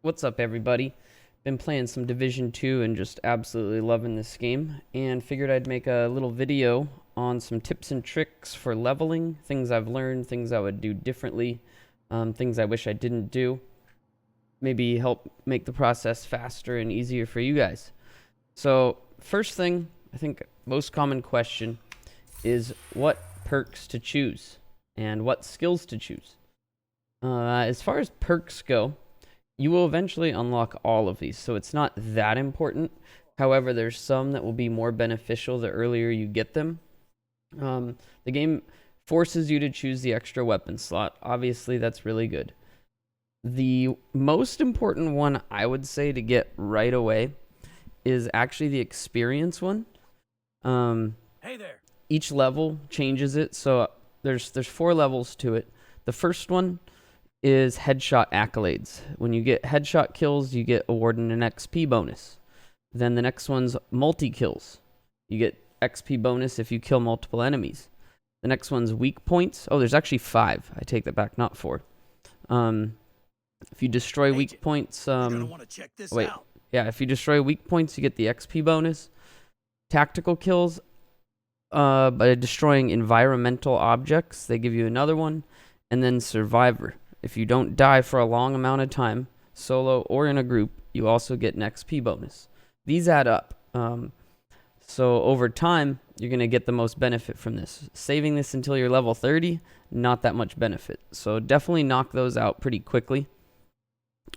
What's up, everybody? Been playing some Division 2 and just absolutely loving this game, and figured I'd make a little video on some tips and tricks for leveling, things I've learned, things I would do differently, things I wish I didn't do. Maybe help make the process faster and easier for you guys. So, first thing, I think most common question is what perks to choose and what skills to choose. As far as perks go, you will eventually unlock all of these, so it's not that important. However, there's some that will be more beneficial the earlier you get them. The game forces you to choose the extra weapon slot. Obviously, that's really good. The most important one I would say to get right away is actually the experience one. Hey there. Each level changes it, so there's 4 levels to it. The first one is headshot accolades. When you get headshot kills, you get awarded an XP bonus. Then the next one's multi-kills. You get XP bonus if you kill multiple enemies. The next one's weak points. Oh, there's actually 5. I take that back, not 4. If you destroy weak points, You're gonna want to check this out. yeah, if you destroy weak points, you get the XP bonus. Tactical kills, by destroying environmental objects, they give you another one. And then survivor. If you don't die for a long amount of time, solo or in a group, you also get an XP bonus. These add up. So over time, you're going to get the most benefit from this. Saving this until you're level 30, not that much benefit. So definitely knock those out pretty quickly.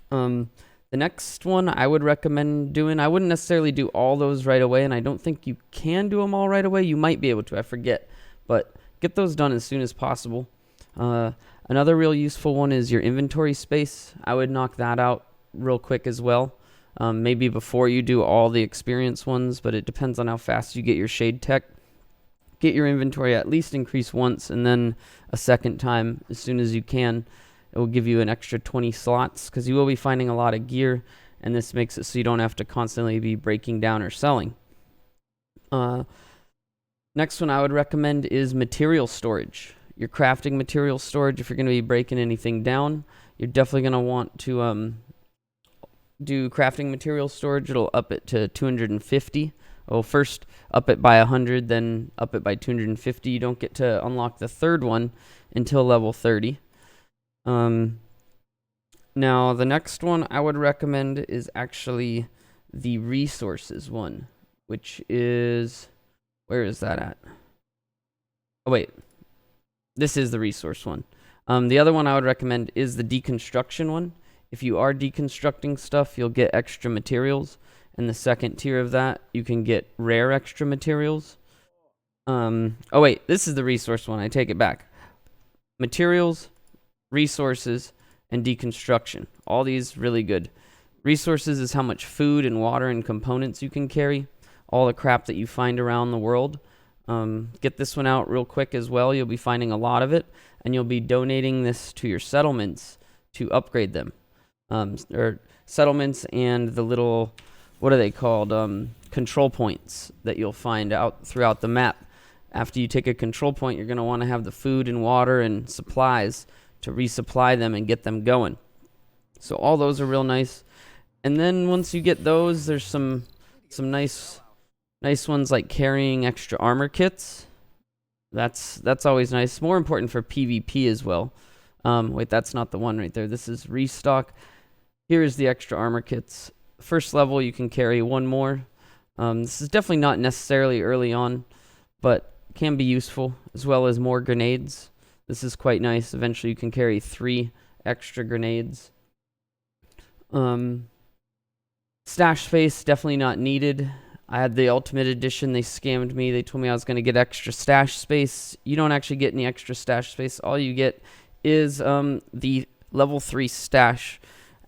The next one I would recommend doing, I wouldn't necessarily do all those right away, and I don't think you can do them all right away. You might be able to, I forget. But get those done as soon as possible. Another real useful one is your inventory space. I would knock that out real quick as well. Maybe before you do all the experience ones, but it depends on how fast you get your shade tech. Get your inventory at least increase once, and then a second time as soon as you can. It will give you an extra 20 slots, because you will be finding a lot of gear, and this makes it so you don't have to constantly be breaking down or selling. Next one I would recommend is material storage. Your crafting material storage, if you're going to be breaking anything down, you're definitely going to want to do crafting material storage. It'll up it to 250. Well, first up it by 100, then up it by 250. You don't get to unlock the third one until level 30. Now, the next one I would recommend is actually the resources one, which is... Where is that at? Oh, wait. This is the resource one. The other one I would recommend is the deconstruction one. If you are deconstructing stuff, you'll get extra materials. And the second tier of that, you can get rare extra materials. Oh wait, this is the resource one. I take it back. Materials, resources, and deconstruction. All these really good. Resources is how much food and water and components you can carry. All the crap that you find around the world. Get this one out real quick as well. You'll be finding a lot of it, and you'll be donating this to your settlements to upgrade them. Or settlements and the little, what are they called? Control points that you'll find out throughout the map. After you take a control point, you're going to want to have the food and water and supplies to resupply them and get them going. So all those are real nice. And then once you get those, there's some nice ones like carrying extra armor kits. That's always nice. More important for PvP as well. Wait, that's not the one right there. This is restock. Here is the extra armor kits. First level, you can carry 1 more. This is definitely not necessarily early on, but can be useful, as well as more grenades. This is quite nice. Eventually, you can carry 3 extra grenades. Stash space, definitely not needed. I had the Ultimate Edition. They scammed me. They told me I was going to get extra stash space. You don't actually get any extra stash space. All you get is the level 3 stash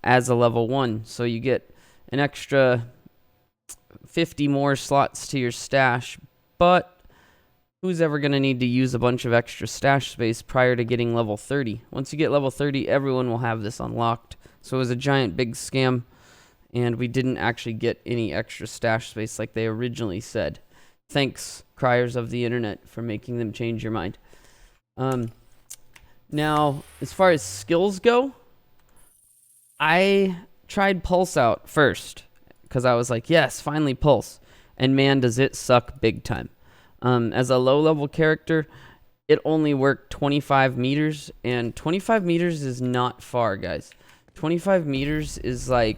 as a level 1. So you get an extra 50 more slots to your stash. But who's ever going to need to use a bunch of extra stash space prior to getting level 30? Once you get level 30, everyone will have this unlocked. So it was a giant big scam. And we didn't actually get any extra stash space like they originally said. Thanks, criers of the internet, for making them change your mind. Now, as far as skills go, I tried Pulse out first because I was like, yes, finally Pulse. And man, does it suck big time. As a low-level character, it only worked 25 meters, and 25 meters is not far, guys. 25 meters is like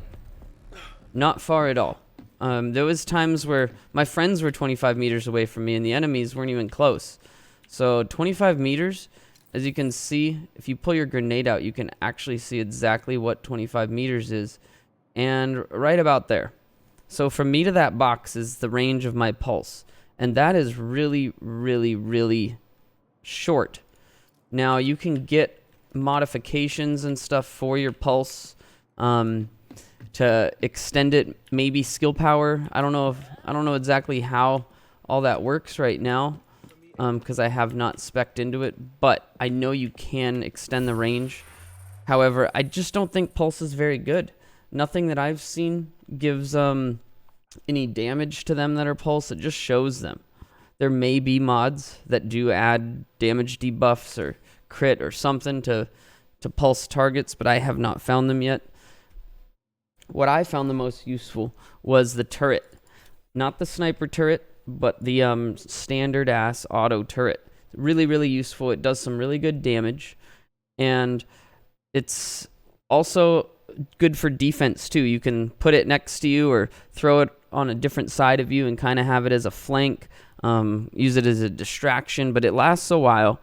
not far at all. There was times where my friends were 25 meters away from me and the enemies weren't even close. So 25 meters, as you can see, if you pull your grenade out, you can actually see exactly what 25 meters is, and right about there. So from me to that box is the range of my pulse, and that is really, really, really short. Now you can get modifications and stuff for your pulse to extend it, maybe skill power. I don't know exactly how all that works right now, because I have not spec'd into it, but I know you can extend the range. However, I just don't think pulse is very good. Nothing that I've seen gives any damage to them that are pulse. It just shows them. There may be mods that do add damage debuffs or crit or something to pulse targets, but I have not found them yet. What I found the most useful was the turret. Not the sniper turret, but the standard ass auto turret. Really, really useful. It does some really good damage, and it's also good for defense too. You can put it next to you or throw it on a different side of you and kind of have it as a flank. Use it as a distraction, but it lasts a while,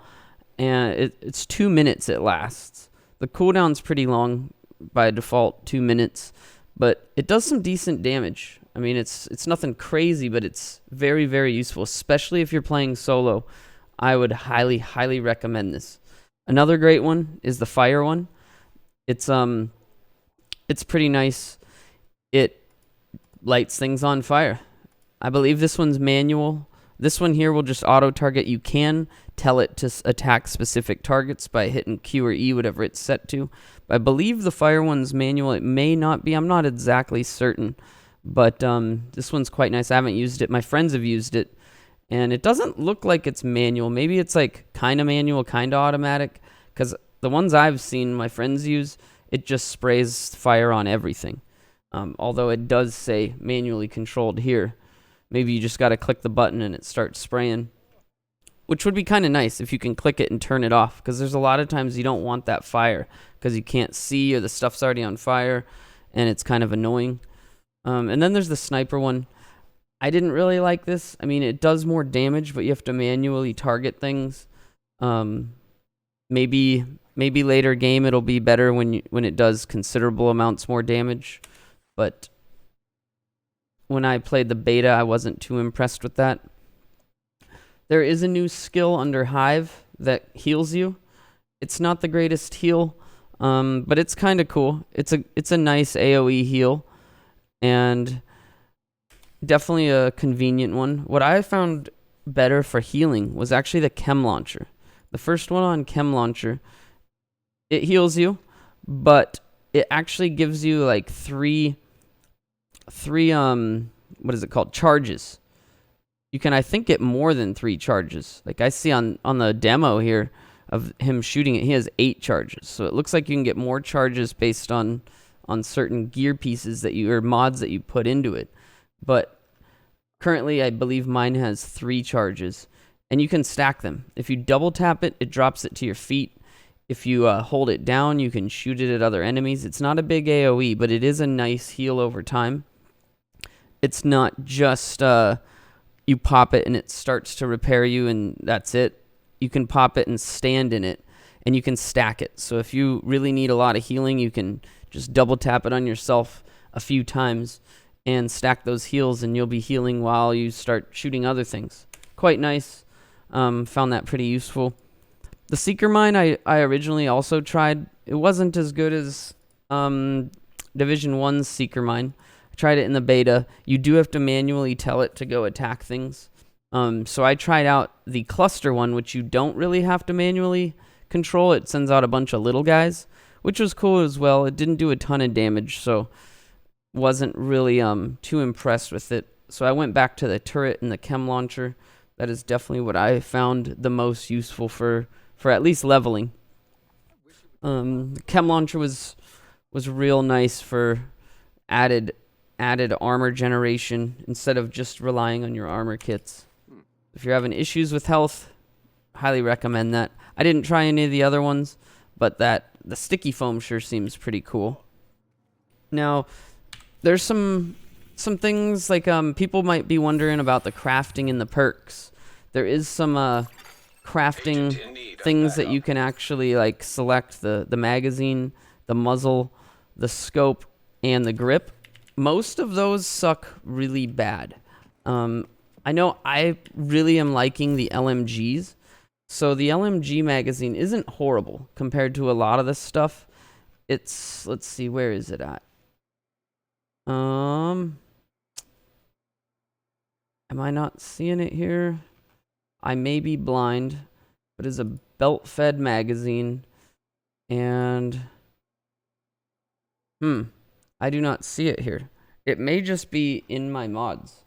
and it's 2 minutes it lasts. The cooldown's pretty long by default, 2 minutes, but it does some decent damage. I mean, it's nothing crazy, but it's very, very useful, especially if you're playing solo. I would highly, highly recommend this. Another great one is the fire one. It's pretty nice. It lights things on fire. I believe this one's manual. This one here will just auto-target. You can tell it to attack specific targets by hitting Q or E, whatever it's set to. But I believe the fire one's manual. It may not be. I'm not exactly certain. But this one's quite nice. I haven't used it. My friends have used it. And it doesn't look like it's manual. Maybe it's like kind of manual, kind of automatic. Because the ones I've seen my friends use, it just sprays fire on everything. Although it does say manually controlled here. Maybe you just got to click the button and it starts spraying, which would be kind of nice if you can click it and turn it off, because there's a lot of times you don't want that fire because you can't see or the stuff's already on fire and it's kind of annoying. And then there's the sniper one. I didn't really like this. I mean, it does more damage, but you have to manually target things. Maybe later game it'll be better when it does considerable amounts more damage, but when I played the beta, I wasn't too impressed with that. There is a new skill under Hive that heals you. It's not the greatest heal, but it's kind of cool. It's a nice AoE heal, and definitely a convenient one. What I found better for healing was actually the Chem Launcher. The first one on Chem Launcher, it heals you, but it actually gives you like three what is it called, charges. You can, I think, get more than 3 charges. Like I see on the demo here of him shooting it, he has 8 charges. So it looks like you can get more charges based on certain gear pieces that you, or mods that you put into it. But currently I believe mine has 3 charges, and you can stack them. If you double tap it, it drops it to your feet. If you hold it down, you can shoot it at other enemies. It's not a big AoE, but it is a nice heal over time. It's not just you pop it and it starts to repair you and that's it. You can pop it and stand in it, and you can stack it. So if you really need a lot of healing, you can just double tap it on yourself a few times and stack those heals, and you'll be healing while you start shooting other things. Quite nice. Found that pretty useful. The Seeker Mine I originally also tried. It wasn't as good as Division 1's Seeker Mine. I tried it in the beta. You do have to manually tell it to go attack things. So I tried out the Cluster one, which you don't really have to manually control. It sends out a bunch of little guys, which was cool as well. It didn't do a ton of damage, so wasn't really too impressed with it. So I went back to the turret and the Chem Launcher. That is definitely what I found the most useful for at least leveling. The Chem Launcher was real nice for added armor generation instead of just relying on your armor kits. If you're having issues with health, highly recommend that. I didn't try any of the other ones, but the sticky foam sure seems pretty cool. Now, there's some things like people might be wondering about the crafting and the perks. There is some crafting things that you can actually like select: the magazine, the muzzle, the scope, and the grip. Most of those suck really bad. I know I really am liking the LMGs. So the LMG magazine isn't horrible compared to a lot of this stuff. It's, let's see, where is it at? Am I not seeing it here? I may be blind, but it's a belt-fed magazine, and I do not see it here. It may just be in my mods.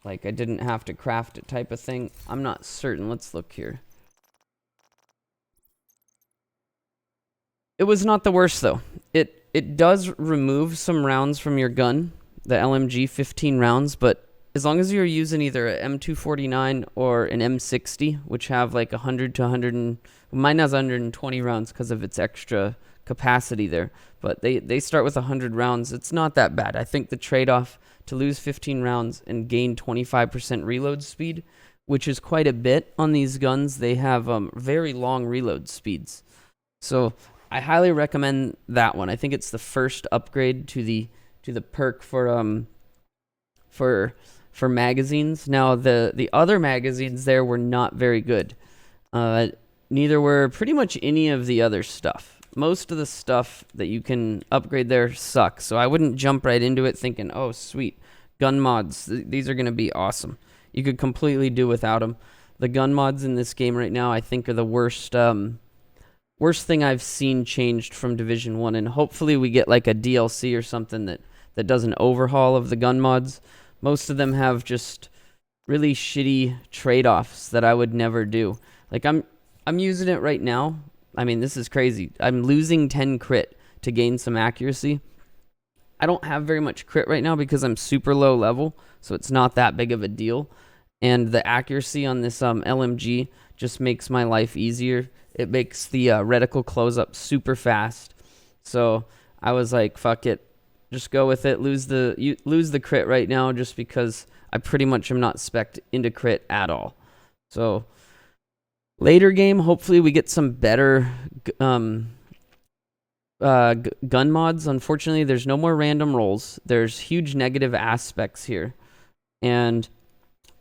Like, I didn't have to craft it type of thing. I'm not certain. Let's look here. It was not the worst, though. It does remove some rounds from your gun, the LMG 15 rounds, but as long as you're using either an M249 or an M60, which have like 100 to 100, mine has 120 rounds because of its extra capacity there, but they start with 100 rounds. It's not that bad. I think the trade-off to lose 15 rounds and gain 25% reload speed, which is quite a bit on these guns. They have very long reload speeds. So I highly recommend that one. I think it's the first upgrade to the perk for magazines. Now the other magazines there were not very good. Neither were pretty much any of the other stuff. Most of the stuff that you can upgrade there sucks. So I wouldn't jump right into it thinking, oh sweet, gun mods, these are going to be awesome. You could completely do without them. The gun mods in this game right now I think are the worst thing I've seen changed from Division 1, and hopefully we get like a DLC or something that does an overhaul of the gun mods. Most of them have just really shitty trade-offs that I would never do. Like I'm using it right now. I mean, this is crazy. I'm losing 10 crit to gain some accuracy. I don't have very much crit right now because I'm super low level, so it's not that big of a deal. And the accuracy on this LMG just makes my life easier. It makes the reticle close up super fast. So I was like, fuck it. Just go with it. Lose the crit right now just because I pretty much am not spec'd into crit at all. So later game, hopefully we get some better gun mods. Unfortunately, there's no more random rolls. There's huge negative aspects here. And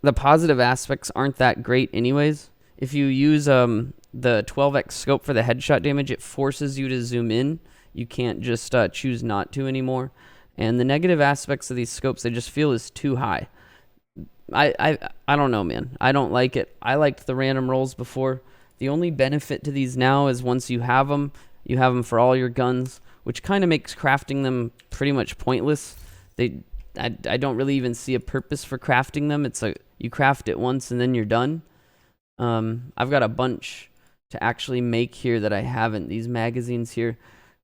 the positive aspects aren't that great anyways. If you use the 12x scope for the headshot damage, it forces you to zoom in. You can't just choose not to anymore. And the negative aspects of these scopes, they just feel is too high. I don't know, man. I don't like it. I liked the random rolls before. The only benefit to these now is once you have them for all your guns, which kind of makes crafting them pretty much pointless. I don't really even see a purpose for crafting them. It's like you craft it once and then you're done. I've got a bunch to actually make here that I haven't. These magazines here.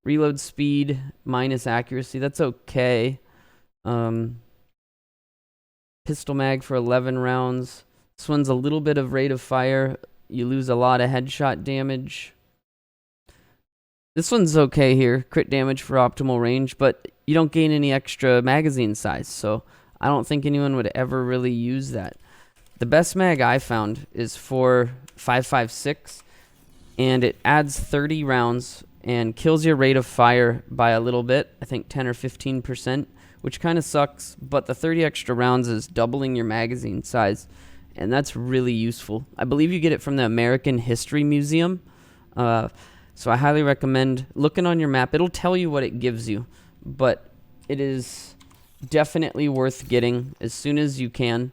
Reload speed minus accuracy. That's okay. Pistol mag for 11 rounds. This one's a little bit of rate of fire. You lose a lot of headshot damage. This one's okay here. Crit damage for optimal range, but you don't gain any extra magazine size, so I don't think anyone would ever really use that. The best mag I found is for 5.56, and it adds 30 rounds and kills your rate of fire by a little bit, I think 10 or 15%, which kind of sucks, but the 30 extra rounds is doubling your magazine size, and that's really useful. I believe you get it from the American History Museum, so I highly recommend looking on your map. It'll tell you what it gives you, but it is definitely worth getting as soon as you can.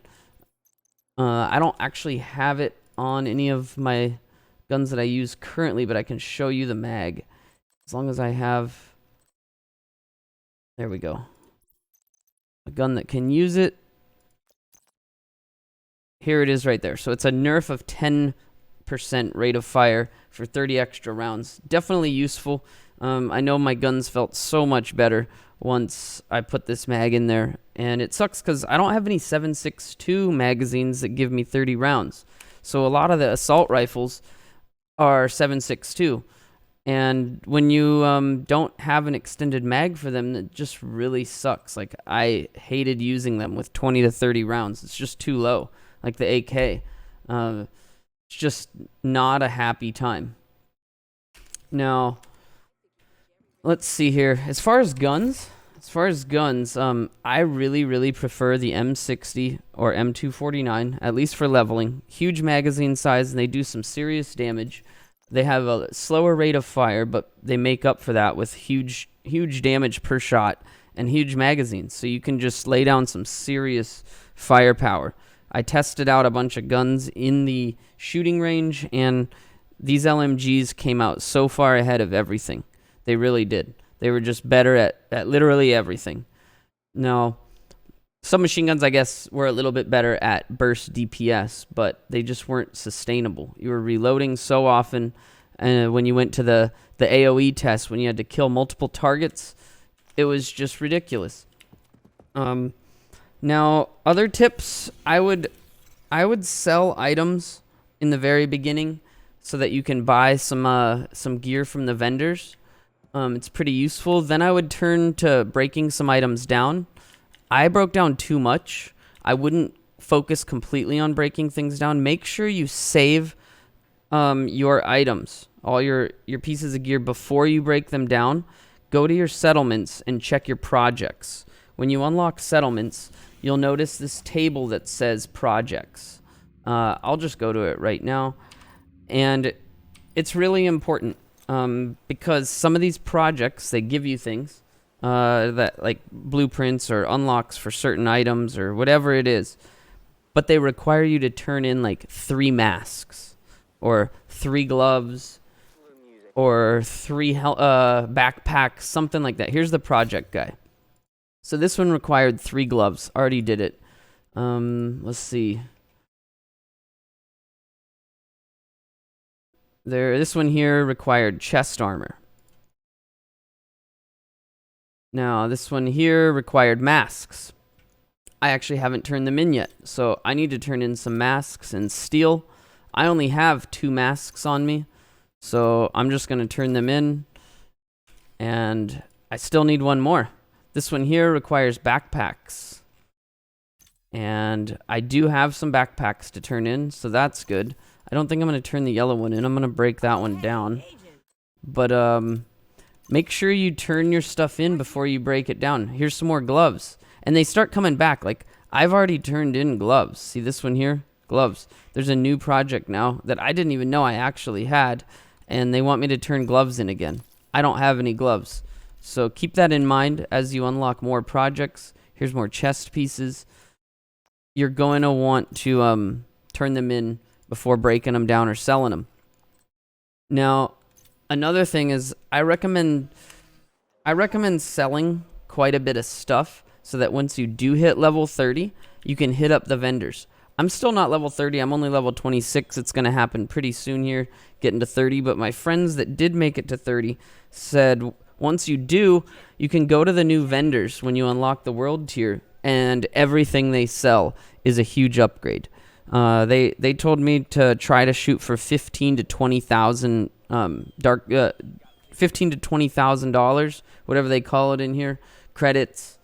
I don't actually have it on any of my guns that I use currently, but I can show you the mag. As long as I have... There we go. A gun that can use it. Here it is right there. So it's a nerf of 10% rate of fire for 30 extra rounds. Definitely useful. I know my guns felt so much better once I put this mag in there. And it sucks because I don't have any 7.62 magazines that give me 30 rounds. So a lot of the assault rifles are 7.62. And when you don't have an extended mag for them, it just really sucks. Like, I hated using them with 20 to 30 rounds. It's just too low. Like the AK. It's just not a happy time. Now, let's see here. As far as guns, I really prefer the M60 or M249, at least for leveling. Huge magazine size, and they do some serious damage. They have a slower rate of fire, but they make up for that with huge damage per shot and huge magazines. So you can just lay down some serious firepower. I tested out a bunch of guns in the shooting range, and these LMGs came out so far ahead of everything. They really did. They were just better at literally everything. Now, submachine guns, I guess, were a little bit better at burst DPS, but they just weren't sustainable. You were reloading so often, and when you went to the AoE test, when you had to kill multiple targets, it was just ridiculous. Now, other tips, I would sell items in the very beginning so that you can buy some gear from the vendors. It's pretty useful. Then I would turn to breaking some items down. I broke down too much. I wouldn't focus completely on breaking things down. Make sure you save your items, all your pieces of gear, before you break them down. Go to your settlements and check your projects. When you unlock settlements, you'll notice this table that says projects. I'll just go to it right now. And it's really important because some of these projects, they give you things. That like blueprints or unlocks for certain items or whatever it is, but they require you to turn in like 3 masks or 3 gloves or 3 backpacks, something like that. Here's the project guy. So this one required 3 gloves. Already did it. Let's see. This one here required chest armor. Now, this one here required masks. I actually haven't turned them in yet, so I need to turn in some masks and steel. I only have 2 masks on me, so I'm just going to turn them in, and I still need 1 more. This one here requires backpacks, and I do have some backpacks to turn in, so that's good. I don't think I'm going to turn the yellow one in. I'm going to break that one down, but make sure you turn your stuff in before you break it down. Here's some more gloves. And they start coming back. Like, I've already turned in gloves. See this one here? Gloves. There's a new project now that I didn't even know I actually had. And they want me to turn gloves in again. I don't have any gloves. So keep that in mind as you unlock more projects. Here's more chest pieces. You're going to want to turn them in before breaking them down or selling them. Now, another thing is I recommend selling quite a bit of stuff so that once you do hit level 30, you can hit up the vendors. I'm still not level 30. I'm only level 26. It's going to happen pretty soon here, getting to 30. But my friends that did make it to 30 said once you do, you can go to the new vendors when you unlock the world tier, and everything they sell is a huge upgrade. They told me to try to shoot for $15,000 to $20,000 $15,000 to $20,000, whatever they call it in here, credits,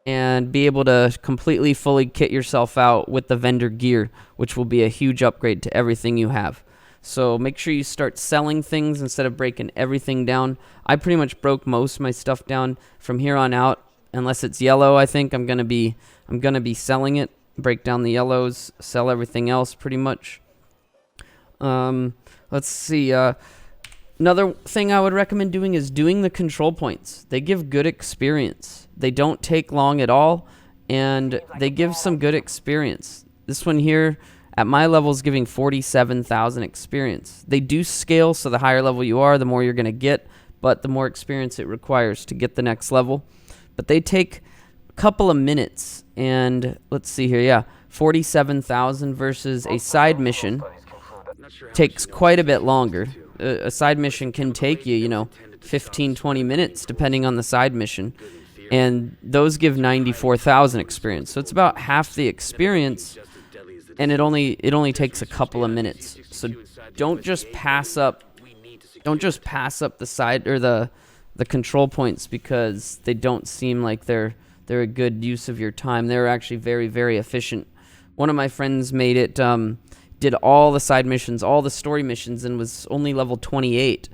and be able to completely fully kit yourself out with the vendor gear, which will be a huge upgrade to everything you have. So make sure you start selling things instead of breaking everything down. I pretty much broke most of my stuff down. From here on out, unless it's yellow, I think I'm gonna be selling it. Break down the yellows, sell everything else pretty much. Let's see. Another thing I would recommend doing is doing the control points. They give good experience. They don't take long at all, and they give some good experience. This one here, at my level, is giving 47,000 experience. They do scale, so the higher level you are, the more you're going to get, but the more experience it requires to get the next level. But they take a couple of minutes, and let's see here, yeah, 47,000 versus a side mission takes quite a bit longer. A side mission can take you, 15, 20 minutes, depending on the side mission. and those give 94,000 experience. So it's about half the experience, and it only takes a couple of minutes. So don't just pass up the side or the control points because they don't seem like they're a good use of your time. They're actually very, very efficient. One of my friends made it, did all the side missions, all the story missions, and was only level 28,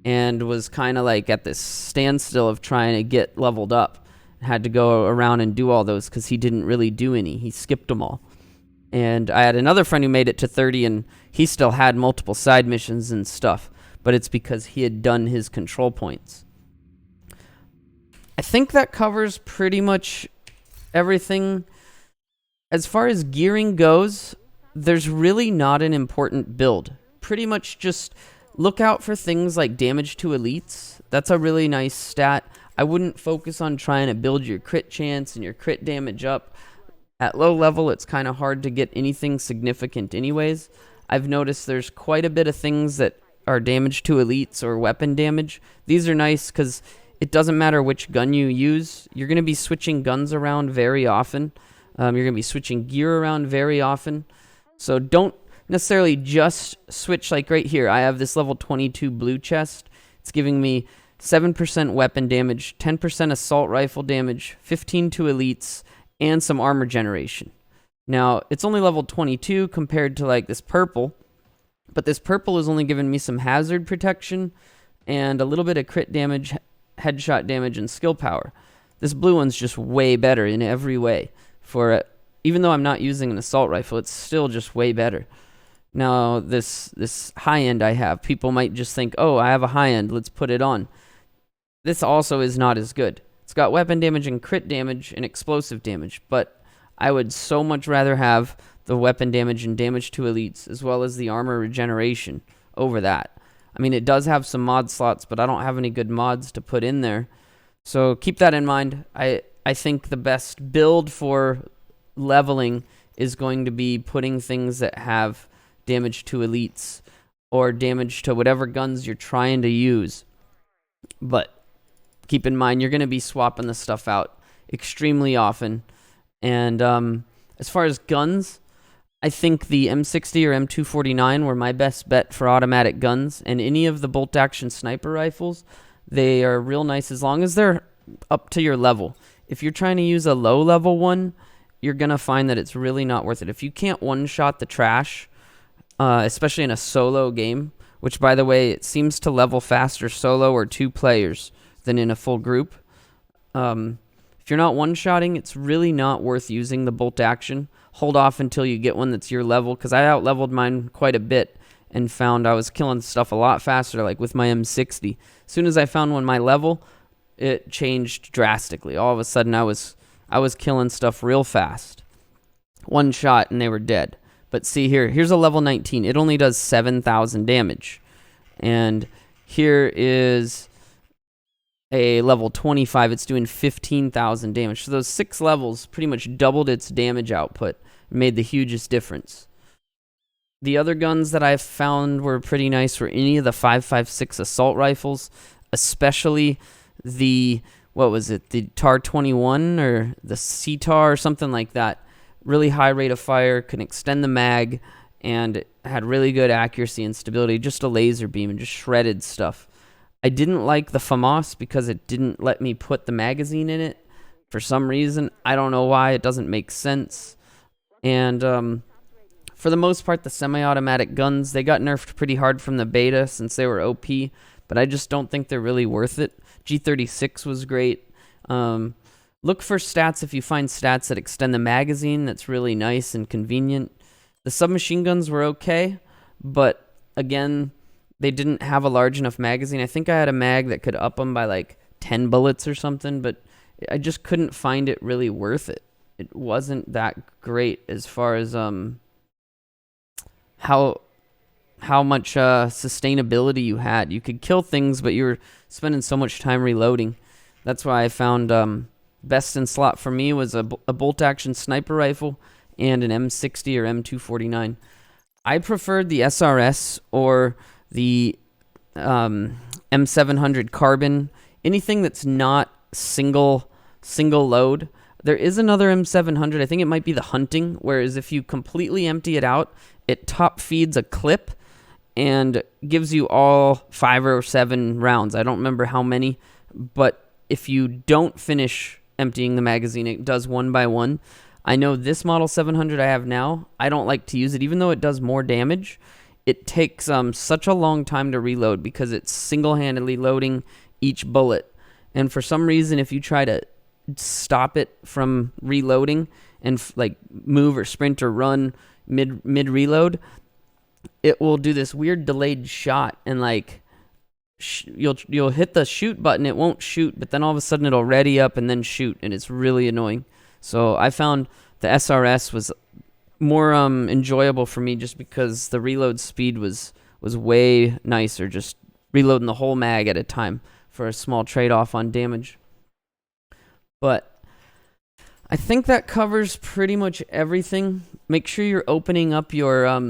and was kind of like at this standstill of trying to get leveled up. Had to go around and do all those because he didn't really do any. He skipped them all. And I had another friend who made it to 30, and he still had multiple side missions and stuff, but it's because he had done his control points. I think that covers pretty much everything. As far as gearing goes, there's really not an important build. Pretty much just look out for things like damage to elites. That's a really nice stat. I wouldn't focus on trying to build your crit chance and your crit damage up. At low level, it's kind of hard to get anything significant anyways. I've noticed there's quite a bit of things that are damage to elites or weapon damage. These are nice because it doesn't matter which gun you use. You're going to be switching guns around very often. You're going to be switching gear around very often. So don't necessarily just switch. Like right here, I have this level 22 blue chest. It's giving me 7% weapon damage, 10% assault rifle damage, 15 to elites, and some armor generation. Now, it's only level 22 compared to like this purple, but this purple is only giving me some hazard protection and a little bit of crit damage, headshot damage, and skill power. This blue one's just way better in every way. Even though I'm not using an assault rifle, it's still just way better. Now, this high end I have, people might just think, oh, I have a high end, let's put it on. This also is not as good. It's got weapon damage and crit damage and explosive damage, but I would so much rather have the weapon damage and damage to elites as well as the armor regeneration over that. I mean, it does have some mod slots, but I don't have any good mods to put in there. So keep that in mind. I think the best build for leveling is going to be putting things that have damage to elites or damage to whatever guns you're trying to use. But keep in mind, you're going to be swapping the stuff out extremely often. And as far as guns, I think the M60 or M249 were my best bet for automatic guns. And any of the bolt-action sniper rifles, they are real nice as long as they're up to your level. If you're trying to use a low-level one, you're going to find that it's really not worth it. If you can't one-shot the trash, especially in a solo game, which, by the way, it seems to level faster solo or 2 players than in a full group. If you're not one-shotting, it's really not worth using the bolt action. Hold off until you get one that's your level, because I out-leveled mine quite a bit and found I was killing stuff a lot faster, like with my M60. As soon as I found one my level, it changed drastically. All of a sudden, I was killing stuff real fast. One shot and they were dead. But see here, here's a level 19. It only does 7,000 damage. And here is a level 25. It's doing 15,000 damage. So those 6 levels pretty much doubled its damage output and made the hugest difference. The other guns that I found were pretty nice were any of the 5.56 assault rifles, especially the, what was it, the TAR-21 or the CTAR or something like that. Really high rate of fire, could extend the mag, and had really good accuracy and stability. Just a laser beam and just shredded stuff. I didn't like the FAMAS because it didn't let me put the magazine in it for some reason. I don't know why. It doesn't make sense. And for the most part, the semi-automatic guns, they got nerfed pretty hard from the beta since they were OP, but I just don't think they're really worth it. G36 was great. Look for stats if you find stats that extend the magazine. That's really nice and convenient. The submachine guns were okay, but again, they didn't have a large enough magazine. I think I had a mag that could up them by like 10 bullets or something, but I just couldn't find it really worth it. It wasn't that great as far as how much sustainability you had. You could kill things, but you were spending so much time reloading. That's why I found best in slot for me was a bolt-action sniper rifle and an M60 or M249. I preferred the SRS or the M700 carbon. Anything that's not single single load. There is another M700, I think it might be the hunting, whereas if you completely empty it out, it top feeds a clip and gives you all 5 or 7 rounds. I don't remember how many, but if you don't finish emptying the magazine, it does one by one. I know this Model 700 I have now, I don't like to use it, even though it does more damage. It takes such a long time to reload because it's single-handedly loading each bullet. And for some reason, if you try to stop it from reloading and like move or sprint or run mid reload, it will do this weird delayed shot, and like you'll hit the shoot button, it won't shoot, but then all of a sudden it'll ready up and then shoot, and it's really annoying. So I found the SRS was more enjoyable for me just because the reload speed was way nicer, just reloading the whole mag at a time for a small trade-off on damage. But I think that covers pretty much everything. Make sure you're opening up your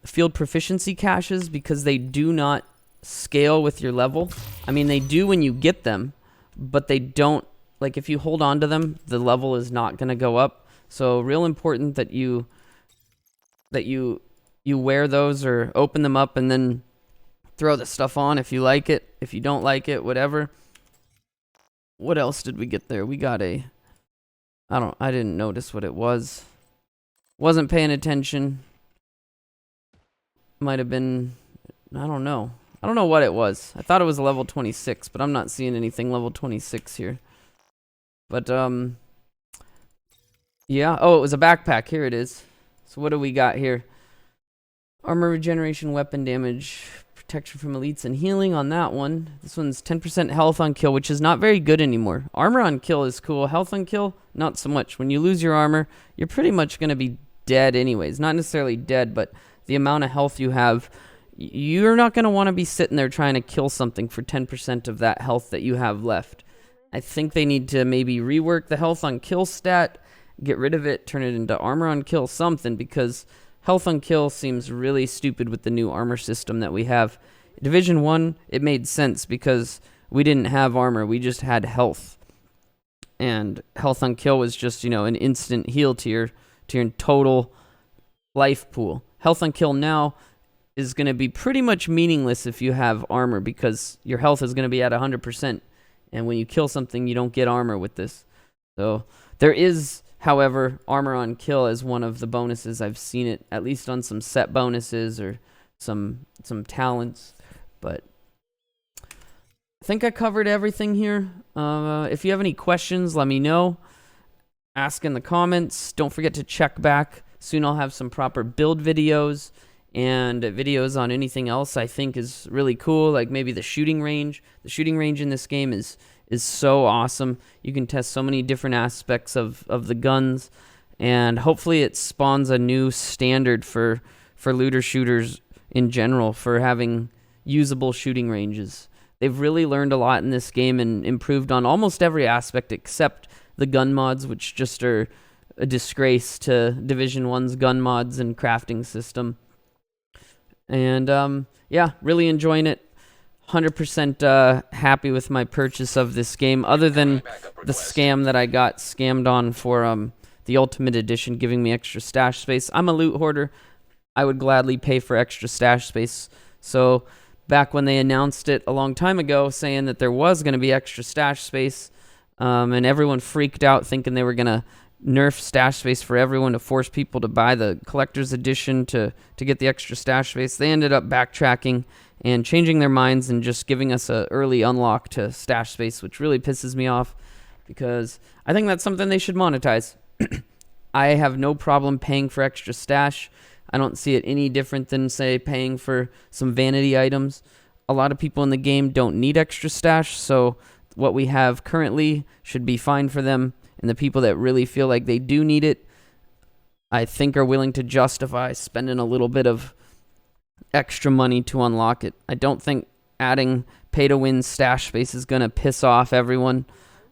field proficiency caches because they do not scale with your level. I mean, they do when you get them, but they don't, like if you hold on to them, the level is not going to go up. So real important that you wear those or open them up and then throw the stuff on if you like it. If you don't like it, whatever. What else did we get there? We got I didn't notice what it was. Wasn't paying attention. Might have been, I don't know. I don't know what it was. I thought it was level 26, but I'm not seeing anything level 26 here. But, yeah. Oh, it was a backpack. Here it is. So what do we got here? Armor regeneration, weapon damage, protection from elites, and healing on that one. This one's 10% health on kill, which is not very good anymore. Armor on kill is cool. Health on kill, not so much. When you lose your armor, you're pretty much going to be dead anyways. Not necessarily dead, but the amount of health you have, you're not going to want to be sitting there trying to kill something for 10% of that health that you have left. I think they need to maybe rework the health on kill stat, get rid of it, turn it into armor on kill something, because health on kill seems really stupid with the new armor system that we have. Division 1, it made sense because we didn't have armor, we just had health. And health on kill was just, an instant heal to your total life pool. Health on kill now is going to be pretty much meaningless if you have armor because your health is going to be at 100%. And when you kill something, you don't get armor with this. So there is, however, armor on kill as one of the bonuses. I've seen it at least on some set bonuses or some talents. But I think I covered everything here. If you have any questions, let me know. Ask in the comments. Don't forget to check back. Soon I'll have some proper build videos and videos on anything else I think is really cool, like maybe the shooting range. The shooting range in this game is so awesome. You can test so many different aspects of the guns, and hopefully it spawns a new standard for looter shooters in general for having usable shooting ranges. They've really learned a lot in this game and improved on almost every aspect except the gun mods, which just are a disgrace to Division 1's gun mods and crafting system. And yeah, really enjoying it. 100% happy with my purchase of this game, other than the scam that I got scammed on for the Ultimate Edition, giving me extra stash space. I'm a loot hoarder. I would gladly pay for extra stash space. So back when they announced it a long time ago, saying that there was going to be extra stash space, and everyone freaked out thinking they were going to nerf stash space for everyone to force people to buy the collector's edition to get the extra stash space, they ended up backtracking and changing their minds and just giving us an early unlock to stash space, which really pisses me off because I think that's something they should monetize. I have no problem paying for extra stash. I don't see it any different than, say, paying for some vanity items. A lot of people in the game don't need extra stash, so what we have currently should be fine for them. And the people that really feel like they do need it, I think are willing to justify spending a little bit of extra money to unlock it. I don't think adding pay-to-win stash space is going to piss off everyone.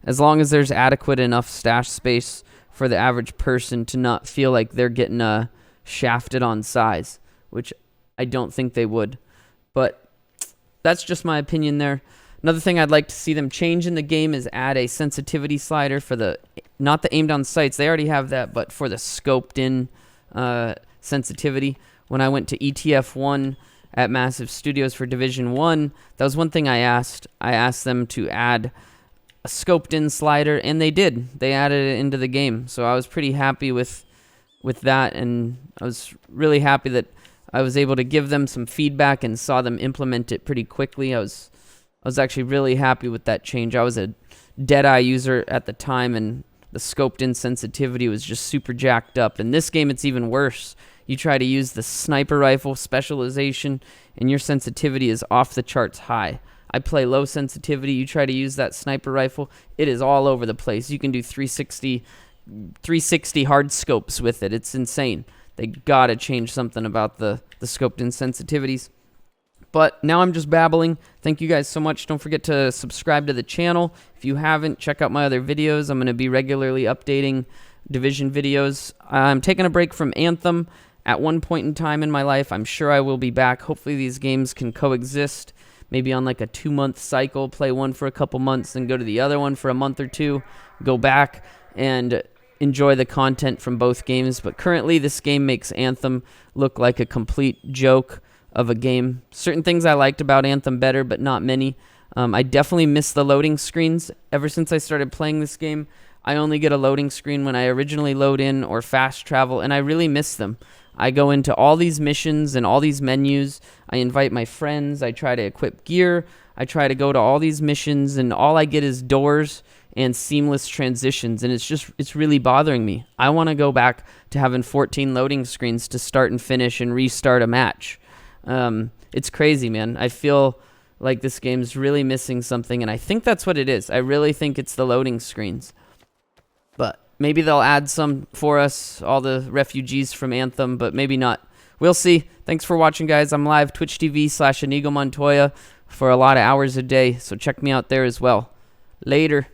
As long as there's adequate enough stash space for the average person to not feel like they're getting shafted on size, which I don't think they would. But that's just my opinion there. Another thing I'd like to see them change in the game is add a sensitivity slider for the, not the aimed on sights, they already have that, but for the scoped in sensitivity. When I went to ETF1 at Massive Studios for Division 1, that was one thing I asked. I asked them to add a scoped in slider, and they did. They added it into the game. So I was pretty happy with that, and I was really happy that I was able to give them some feedback and saw them implement it pretty quickly. I was actually really happy with that change. I was a Deadeye user at the time, and the scoped in sensitivity was just super jacked up. In this game, it's even worse. You try to use the sniper rifle specialization, and your sensitivity is off the charts high. I play low sensitivity. You try to use that sniper rifle, it is all over the place. You can do 360 hard scopes with it. It's insane. They gotta change something about the scoped in sensitivities. But now I'm just babbling. Thank you guys so much. Don't forget to subscribe to the channel. If you haven't, check out my other videos. I'm going to be regularly updating Division videos. I'm taking a break from Anthem at one point in time in my life. I'm sure I will be back. Hopefully these games can coexist. Maybe on like a 2-month cycle, play one for a couple months, then go to the other one for a month or two, go back and enjoy the content from both games. But currently this game makes Anthem look like a complete joke of a game. Certain things I liked about Anthem better, but not many. I definitely miss the loading screens. Ever since I started playing this game, I only get a loading screen when I originally load in or fast travel, and I really miss them. I go into all these missions and all these menus. I invite my friends. I try to equip gear. I try to go to all these missions, and all I get is doors and seamless transitions, and it's really bothering me. I want to go back to having 14 loading screens to start and finish and restart a match. It's crazy, man. I feel like this game's really missing something, and I think that's what it is. I really think it's the loading screens. But maybe they'll add some for us, all the refugees from Anthem, but maybe not. We'll see. Thanks for watching, guys. I'm live Twitch TV/Inigo Montoya for a lot of hours a day, so check me out there as well. Later.